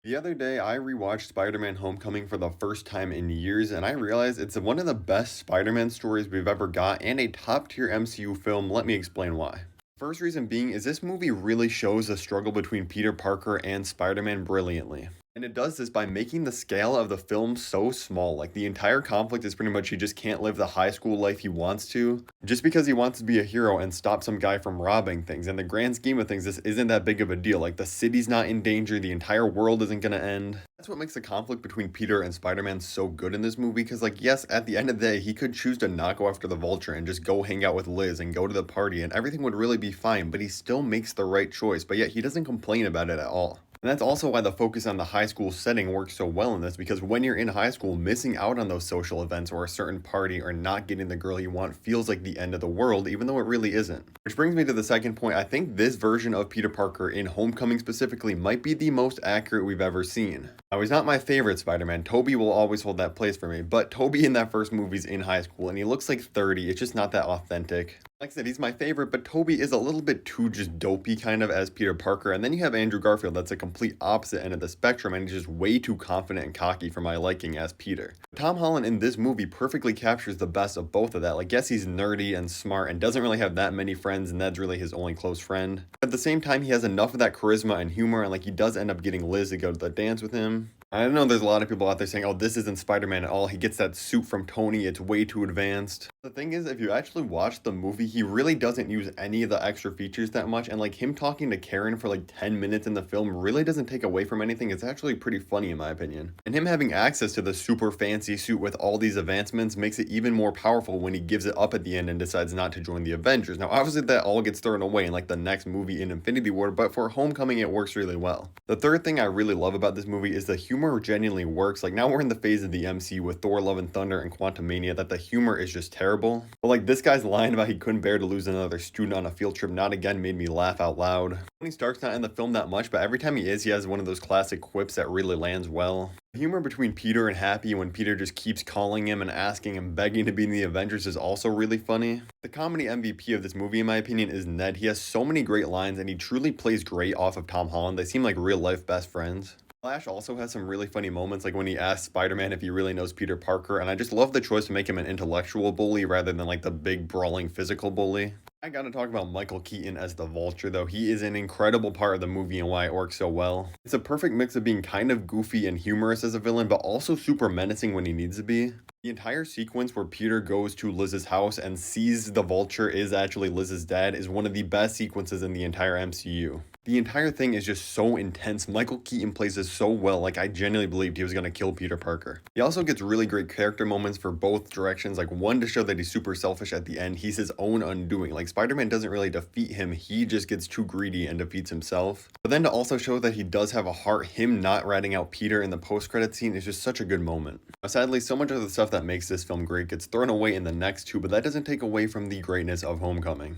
The other day, I rewatched Spider Man Homecoming for the first time in years, and I realized it's one of the best Spider Man stories we've ever got and a top tier MCU film. Let me explain why. First reason being is this movie really shows the struggle between Peter Parker and Spider Man brilliantly. And it does this by making the scale of the film so small. Like the entire conflict is pretty much he just can't live the high school life he wants to, just because he wants to be a hero and stop some guy from robbing things. In the grand scheme of things, this isn't that big of a deal. Like the city's not in danger, the entire world isn't gonna end. That's what makes the conflict between Peter and Spider-Man so good in this movie, because like yes, at the end of the day, he could choose to not go after the Vulture and just go hang out with Liz and go to the party and everything would really be fine, but he still makes the right choice, but yet he doesn't complain about it at all. And that's also why the focus on the high school setting works so well in this, because when you're in high school, missing out on those social events or a certain party or not getting the girl you want feels like the end of the world, even though it really isn't. Which brings me to the second point. I think this version of Peter Parker in Homecoming specifically might be the most accurate we've ever seen. Now, he's not my favorite Spider-Man. Tobey will always hold that place for me, but Tobey in that first movie's in high school and he looks like 30. It's just not that authentic. Like I said, he's my favorite, but Tobey is a little bit too just dopey kind of as Peter Parker. And then you have Andrew Garfield, that's a complete opposite end of the spectrum, and he's just way too confident and cocky for my liking as Peter. Tom Holland in this movie perfectly captures the best of both of that. Like, yes, he's nerdy and smart and doesn't really have that many friends, and Ned's really his only close friend. But at the same time, he has enough of that charisma and humor, and like he does end up getting Liz to go to the dance with him. I know there's a lot of people out there saying, oh, this isn't Spider-Man at all. He gets that suit from Tony. It's way too advanced. The thing is, if you actually watch the movie, he really doesn't use any of the extra features that much. And like him talking to Karen for like 10 minutes in the film really doesn't take away from anything. It's actually pretty funny in my opinion. And him having access to the super fancy suit with all these advancements makes it even more powerful when he gives it up at the end and decides not to join the Avengers. Now, obviously that all gets thrown away in like the next movie in Infinity War, but for Homecoming, it works really well. The third thing I really love about this movie is the humor genuinely works. Like now we're in the phase of the MCU with Thor Love and Thunder and Quantumania that the humor is just terrible. But like this guy's line about he couldn't bear to lose another student on a field trip not again made me laugh out loud. Tony Stark's not in the film that much, but every time he is, he has one of those classic quips that really lands well. The humor between Peter and Happy when Peter just keeps calling him and asking and begging to be in the Avengers is also really funny. The comedy MVP of this movie in my opinion is Ned. He has so many great lines and he truly plays great off of Tom Holland. They seem like real life best friends. Flash also has some really funny moments, like when he asks Spider-Man if he really knows Peter Parker, and I just love the choice to make him an intellectual bully rather than like the big brawling physical bully. I gotta talk about Michael Keaton as the Vulture though. He is an incredible part of the movie and why it works so well. It's a perfect mix of being kind of goofy and humorous as a villain, but also super menacing when he needs to be. The entire sequence where Peter goes to Liz's house and sees the Vulture is actually Liz's dad is one of the best sequences in the entire MCU. The entire thing is just so intense. Michael Keaton plays this so well, like I genuinely believed he was gonna kill Peter Parker. He also gets really great character moments for both directions, like one to show that he's super selfish at the end. He's his own undoing. Like Spider-Man doesn't really defeat him, he just gets too greedy and defeats himself. But then to also show that he does have a heart, him not ratting out Peter in the post-credit scene is just such a good moment. Now, sadly, so much of the stuff that makes this film great gets thrown away in the next two, but that doesn't take away from the greatness of Homecoming.